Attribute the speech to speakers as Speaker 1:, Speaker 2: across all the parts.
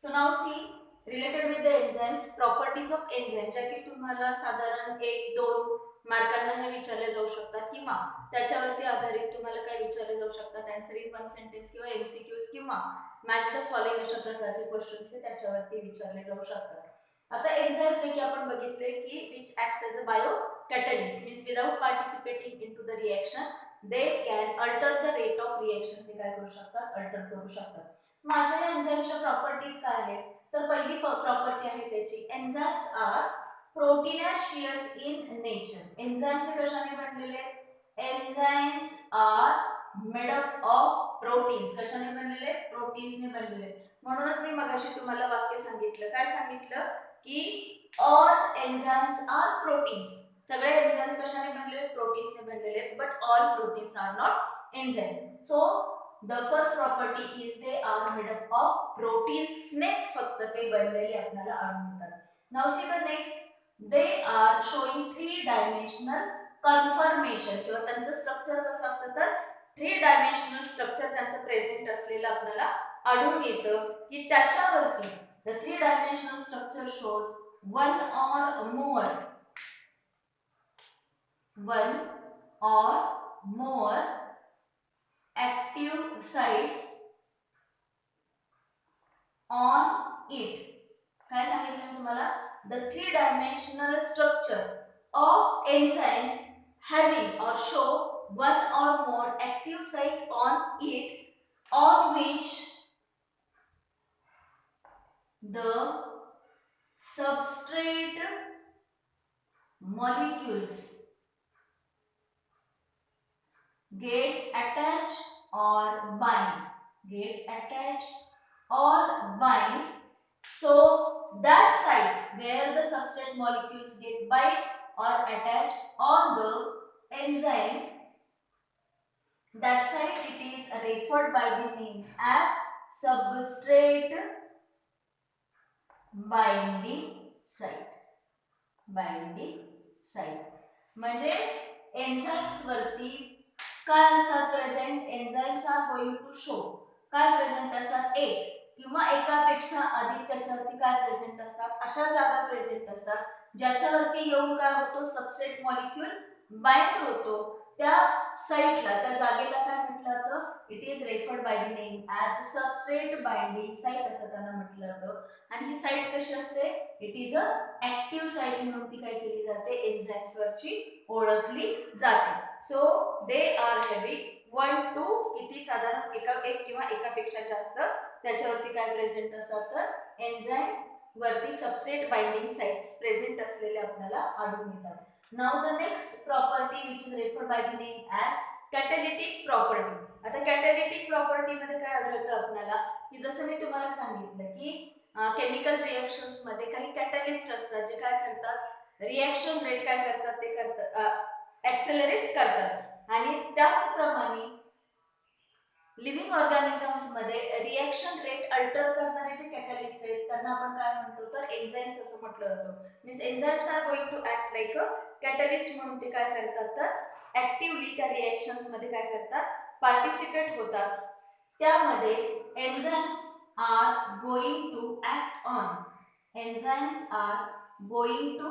Speaker 1: So now see related with the enzymes, properties of enzyme, ज्या की तुम्हाला साधारण 1-2 मार्कांना हे विचारले जाऊ शकतात किंवा त्याच्यावरती आधारित तुम्हाला काय विचारले जाऊ शकतात आन्सर इन वन सेंटेन्स किंवा एमसीक्यूज किंवा मॅच द फॉलोइंग अशा प्रकारचे क्वेश्चन्स हे त्याच्यावरती विचारले जाऊ शकतात. आता एन्झाइम जे की आपण बघितले की which acts as a bio catalyst means without participating into the reaction they can alter the rate of reaction, ते काय करू शकतात अल्टर करू शकतात. मग अशा एन्झाइमच्या प्रॉपर्टीज काय आहेत तर पहिली प्रॉपर्टी आहे त्याची enzymes are proteinaceous in nature. Enzymes हे कशाने बनलेले आहेत? Enzymes are made up of proteins. कशाने बनलेले? प्रोटीन्सने बनलेले. म्हणूनच मी मगाशी तुम्हाला वाक्य सांगितलं, काय सांगितलं की ऑल एन्झाइम्स आर प्रोटीन्स. सगळे एन्झाइम्स कशाने बनलेले? प्रोटीन्सने बनलेले आहेत. But all proteins are not enzyme. So the first property is they are made up of proteins नेच फक्त ते बनलेले आपल्याला आढळतात. now see the next, they are showing 3 dimensional conformation किंवा त्यांचं स्ट्रक्चर कसं असतं तर 3 dimensional स्ट्रक्चर त्यांचं प्रेझेंट असलेलं आपल्याला आढळून येतं की त्याच्यावरती the 3 dimensional structure shows one or more active sites on it. काय सांगितलं तुम्हाला? the 3 dimensional structure of enzymes having or show one or more active site on it on which the substrate molecules get attached or bind. So that site where the substrate molecules get bind or attached on the enzyme, that site it is referred by the name as substrate binding site. म्हणजे enzymes वरती काय असतात present? Enzymes are going to show काय present असतात? एक किंवा एकापेक्षा अधिक त्याच्यावरती काय प्रेझेंट असतात? अशा जागा प्रेझेंट असतात ज्याच्यावरती येऊन काय होतो? सबस्ट्रेट मॉलिक्यूल बाइंड होतो. त्या साइटला, त्या जागेला काय म्हटलं जातं? It is referred by the name as substrate binding site असं त्यांना म्हटलं जातं. आणि ही साइट कशी असते? It is a active site म्हणून ती काय केली जाते? एन्झाइम्स वरची ओळखली जाते. So they R having 1 to किती साधारण एक किंवा एकापेक्षा जास्त त्याच्यावरती काय प्रेझेंट असतात तर एन्झाइम वरती सबस्ट्रेट बाइंडिंग साइट्स प्रेझेंट असलेले आपल्याला आढळून येतात. Now the next property which is referred by the name as catalytic property. आता कॅटॅलिटिक प्रॉपर्टी मध्ये काय आढळतं आपल्याला की जसं मी तुम्हाला सांगितलं की केमिकल रिएक्शन्स मध्ये काही कॅटॅलिस्ट असतात जे काय करतात? रिएक्शन रेट काय करतात? ते करतात ऍक्सेलरेट करतात. आणि त्याचप्रमाणे लिव्हिंग ऑर्गॅनिझम्स मध्ये रिएक्शन रेट अल्टर करणारे जे कॅटॅलिस्ट आहेत त्यांना आपण काय म्हणतो तर एन्झाइम्स असं म्हटलं जातं. Means enzymes are going to act like a catalyst म्हणून ते काय करतात तर ऍक्टिव्हली त्या रिएक्शन्स मध्ये काय करतात? पार्टिसिपेट होतात. त्यामध्ये enzymes are going to act on. Enzymes are going to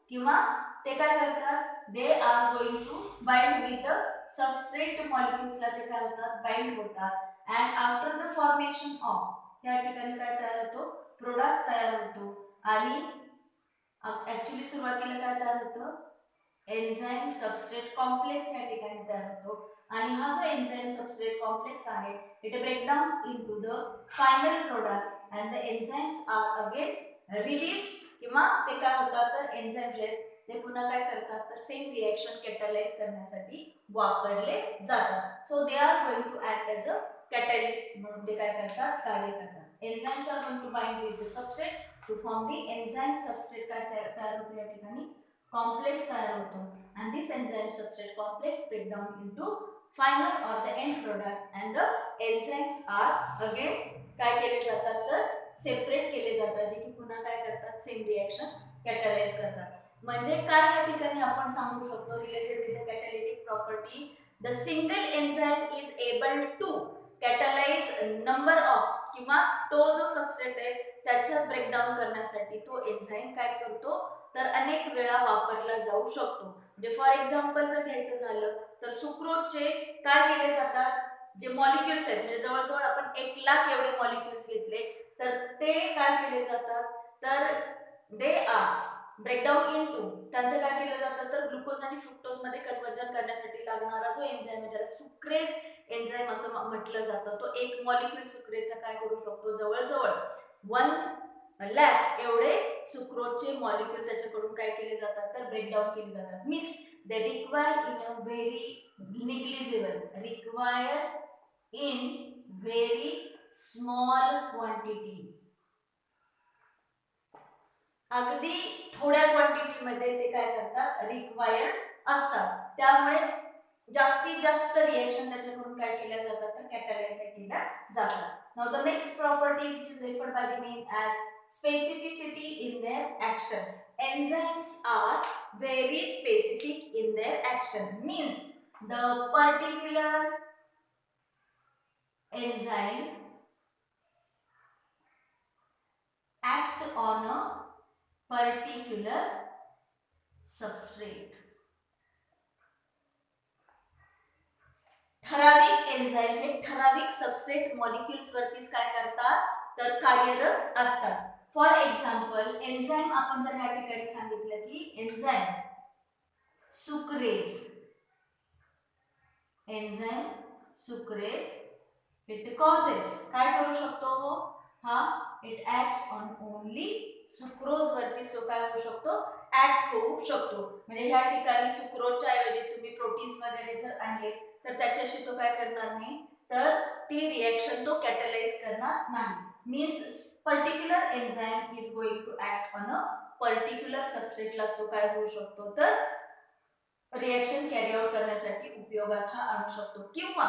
Speaker 1: किंवा ते काय करतात? They are going to bind with the substrate मॉलिक्युल्सला ते काय होतात? बाइंड होतात. And after the formation of त्या ठिकाणी काय तयार होतो? प्रोडक्ट तयार होतो. आणि ऍक्च्युली सुरुवातीला काय तयार होतं? एन्झाइम सबस्ट्रेट कॉम्प्लेक्स या ठिकाणी तयार होतो. आणि हा जो एन्झाइम सबस्ट्रेट कॉम्प्लेक्स आहे it break down into the final product and the enzymes are again release किंवा ते काय होतात तर एन्झाइम जे आहेत ते पुन्हा काय करतात तर सेम रिएक्शन कॅटलाइज करण्यासाठी वापरले जातात. So they are going to act as a catalyst म्हणून ते काय करतात? कार्य करतात. Enzymes are going to bind with the substrate to form the enzyme substrate काय तयार होतो या ठिकाणी? कॉम्प्लेक्स तयार होतो. and this enzyme substrate complex break down into final or the end product and the enzymes are again काय केले जातात तर सेपरेट केले जातात जे की पुन्हा काय करतात? सेम रिएक्शन कॅटलाइज करतात. म्हणजे काय या ठिकाणी आपण सांगू शकतो related with the catalytic property? The single enzyme is able to catalyze number of किंवा तो जो सबस्ट्रेट आहे त्याच्यात ब्रेकडाऊन करण्यासाठी तो एन्झाईम काय करतो तर अनेक वेळा वापरला जाऊ शकतो. म्हणजे फॉर एक्झाम्पल जर घ्यायचं झालं तर सुक्रोजचे काय केले जातात, जे मॉलिक्युल्स आहेत म्हणजे जवळजवळ आपण 1,00,000 एवढे मॉलिक्युल्स घेतले तर ते काय केले जातात तर दे आर ब्रेकडाऊन इनटू, त्यांचं काय केलं जातं तर ग्लुकोज आणि फ्रुक्टोज मध्ये कन्व्हर्जन करण्यासाठी लागणारा जो एन्झाईम आहे ज्याला सुक्रेज एन्झाईम असं म्हटलं जातं, तो एक मॉलिक्युल सुक्रेजचा काय करू शकतो जवळजवळ 1,00,000 एवढे सुक्रोजचे मॉलिक्युल त्याच्याकडून काय केले जातात तर ब्रेकडाऊन केले जातात. Means they require in a very require in very small quantity, अगदी थोड्या क्वांटिटी मध्ये ते काय करतात रिक्वायर्ड असतात, त्यामुळे जास्तीत जास्त रिएक्शन त्याच्याकडून काय केल्या जातात तर कॅटलाइज केल्या जातात. Now the next property which is referred by the name as specificity in their action. Enzymes are very specific in their action, means the particular enzyme act on a particular substrate. ठराविक enzyme हे ठराविक substrate molecules वरतीच काय करतात तर कार्यरत असतात. For example enzyme आपण जर ह्या ठिकाणी सांगितलं की enzyme sucrase, enzyme sucrase it causes काय करू शकतो हा it acts on only sucrose वरती तो काय होऊ शकतो ऍक्ट होऊ शकतो. म्हणजे ह्या ठिकाणी सुक्रोजच्या ऐवजी तुम्ही प्रोटीन्स वगैरे जर आणले तर त्याच्याशी तो काय करणार नाही तर ती रिएक्शन तो कॅटलाइज करणार नाही. Means particular enzyme is going to act on a particular सबस्ट्रेटला तो काय होऊ शकतो तर रिएक्शन कॅरी आउट करण्यासाठी उपयोगात हा आणू शकतो. किंवा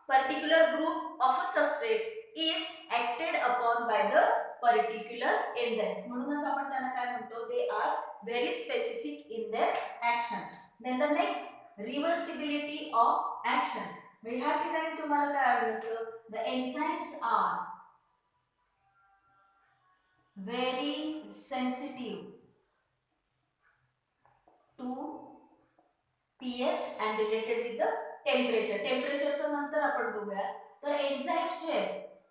Speaker 1: particular group of a substrate is acted upon by the particular enzymes, म्हणूनच आपण त्यांना काय म्हणतो they are very specific in their action. Then the next reversibility of action. ह्या ठिकाणी तुम्हाला काय आढळतं the enzymes are very sensitive to pH and related with the temperature. टेम्परेचरचं नंतर आपण बघूया. तर एन्झाईम्स जे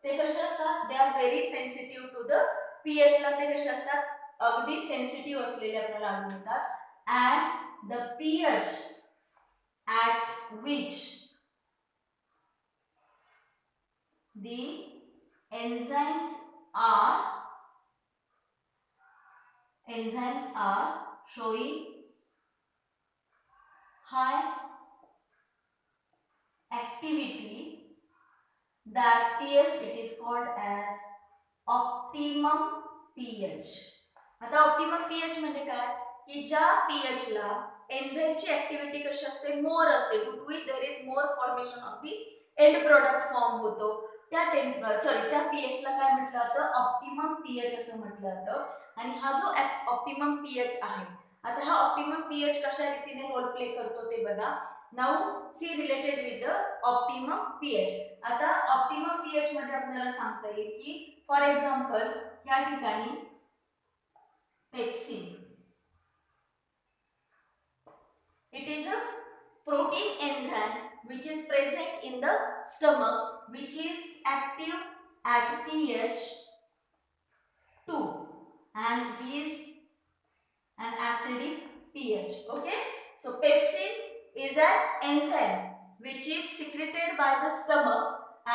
Speaker 1: ते कसे असतात they are very sensitive to the pH ला ते कसे असतात अगदी सेन्सिटिव्ह असलेले आपल्याला आढळतात. and the pH at which the enzymes are showing high activity, that pH it is called as optimum pH. आता ऑप्टिमम pH म्हणजे काय की ज्या pH ला एन्झाईमची ऍक्टिव्हिटी कशी असते मोर असते, to which there is more formation of the end product form होतो, त्या त्या pH ला काय म्हटलं जातं ऑप्टिमम pH असं म्हटलं जातं. आणि हा जो ऑप्टिमम pH आहे, आता हा ऑप्टिमम pH कशा रीतीने रोल प्ले करतो ते बघा. Now see related with the optimum pH. आता ऑप्टिमम pH मध्ये आपल्याला सांगता येईल की फॉर एक्झाम्पल या ठिकाणी pepsin it is a protein enzyme which is present in the stomach which is active at pH 2 and it is an acidic pH. Okay, so pepsin is an enzyme which is secreted by the stomach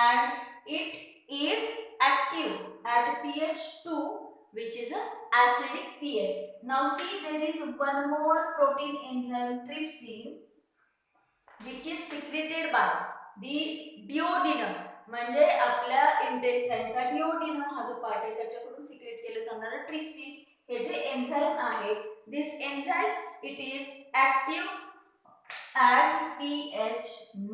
Speaker 1: and it is active at pH 2 which is a acidic pH. Now see there is one more protein enzyme trypsin which is secreted by the duodenum, म्हणजे आपल्या इंटेस्टाइनचा duodenum हा जो part आहे त्याच्याकडून secret केलं जाणारं trypsin हे जे एन्झाईम आहे, this enzyme it is active at pH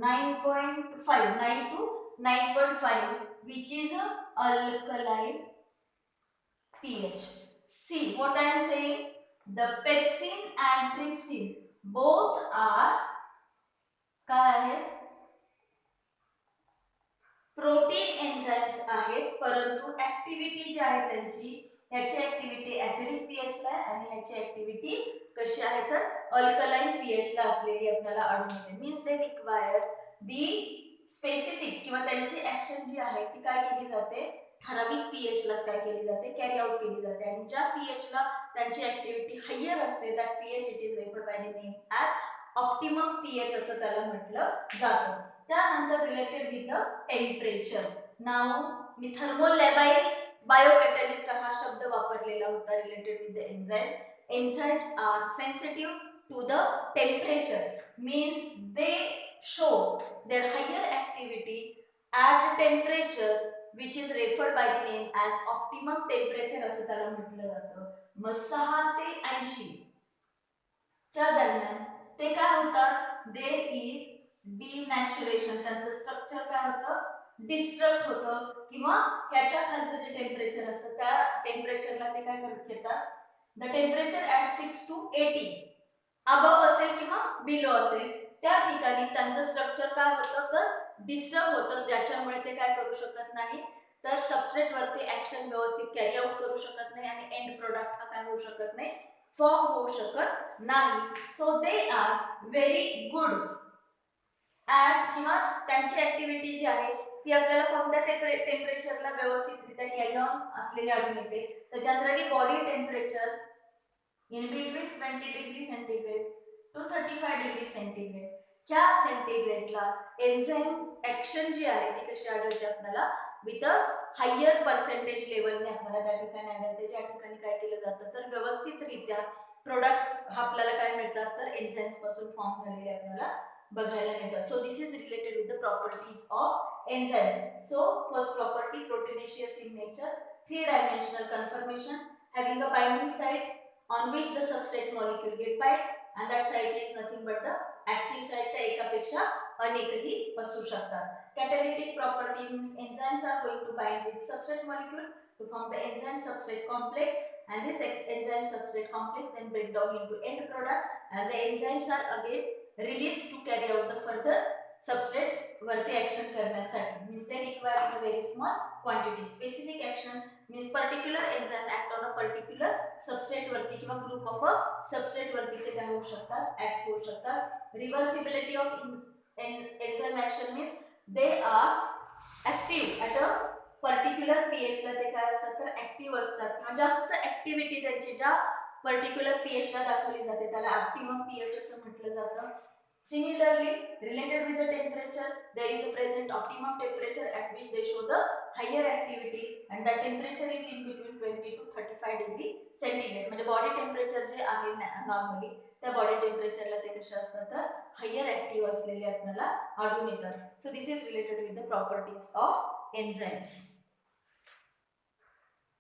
Speaker 1: 9.5 9 to 9.5 which is a alkaline pH. See what I am saying, the pepsin and trypsin both are काय आहे प्रोटीन एन्झाईम्स आहेत, परंतु ऍक्टिव्हिटी जी आहे त्यांची, ह्याची ऍक्टिव्हिटी ऍसिडिक पीएच ला आहे आणि ह्याची ऍक्टिव्हिटी कशी आहे तर अल्कलाइन पीएच ला असलेली आपल्याला आढळून येते. Means they require the specific किंवा त्यांची ऍक्शन जी आहे ती काय केली जाते, ठराविक पीएच लाच काय केली जाते, कॅरी आउट केली जाते. आणि ज्या पीएच ला त्यांची ऍक्टिव्हिटी हायर असते that pH it is referred by the name as optimum pH असं त्याला म्हटलं जातं. त्यानंतर रिलेटेड विथ द टेम्परेचर. नाव मी थर्मोलॅबाइल बायोकॅटलिस्ट हा शब्द वापरलेला होता related with the enzyme. Enzymes are sensitive to the temperature, means they show their higher activity at temperature which is referred by the name as optimum temperature असं त्याला म्हटलं जातं. मग 6 ते 80 च्या दरम्यान ते काय होतात, देयर इज डिनॅचुरेशन, त्यांचं स्ट्रक्चर काय होतं, डिस्टर्ब होतं किंवा ह्याच्या खालचं जे टेम्परेचर असतं त्या टेम्परेचरला ते काय करत घेतात, the temperature at 6 to 80 above असेल किंवा बिलो असेल त्या ठिकाणी त्यांचं स्ट्रक्चर काय होतं तर डिस्टर्ब होतं, ज्याच्यामुळे ते काय करू शकत नाही तर सबस्ट्रेट वरती ऍक्शन व्यवस्थित कॅरी आउट करू शकत नाही आणि एंड प्रोडक्ट हा काय होऊ शकत नाही, फॉर्म होऊ शकत नाही. So they are very good at, किंवा त्यांची ऍक्टिव्हिटी जी आहे ती आपल्याला कोणत्या टेम्परेचरला व्यवस्थितरित्या कॅरी ऑन असलेली आढळून येते. तर generally body temperature in between 20 degree centigrade to 35 degree centigrade ह्या सेंटीग्रेडला एन्झाईम ऍक्शन जी आहे ती कशी आढळते आपल्याला, विथ अ हायर पर्सेंटेज लेवलने आपल्याला त्या ठिकाणी आढळते, ज्या ठिकाणी काय केलं जातं तर व्यवस्थितरित्या प्रोडक्ट्स आपल्याला काय मिळतात तर एन्झाईम्स पासून फॉर्म झालेले आपल्याला बघायला मिळतात. So this is related with the properties of enzymes. So first property, proteinaceous in nature, 3 dimensional conformation having a binding site on which the substrate molecule get bind and that site is nothing but the active site. त्या एकापेक्षा अनेकही असू शकतात. Catalytic property means enzymes are going to bind with substrate molecule to form the enzyme substrate complex and this enzyme substrate complex then break down into end product and the enzymes are again released to carry out the further substrate वरती action करण्यासाठी. Means they require in a very small quantity. Specific action means particular enzyme act on a particular substrate वरती किंवा group of a substrate वरती ते काय होऊ शकतात, act होऊ शकतात. Reversibility of enzyme action means they are active at a particular pH ला ते काय असतात तर ऍक्टिव्ह असतात किंवा जास्त ऍक्टिव्हिटी त्यांची ज्या पर्टिक्युलर पीएच ला दाखवली जाते त्याला ऑप्टिमम पीएच असं म्हटलं जातं. Similarly, related with the temperature, there is a present optimum temperature at which they show the higher activity and that temperature is in between 20 to 35 degree centigrade. म्हणजे body temperature जे आहे normally त्या body टेम्परेचरला ते कसे असतात तर higher active असलेले आपल्याला आढळून येतात. So this is related with the properties of enzymes.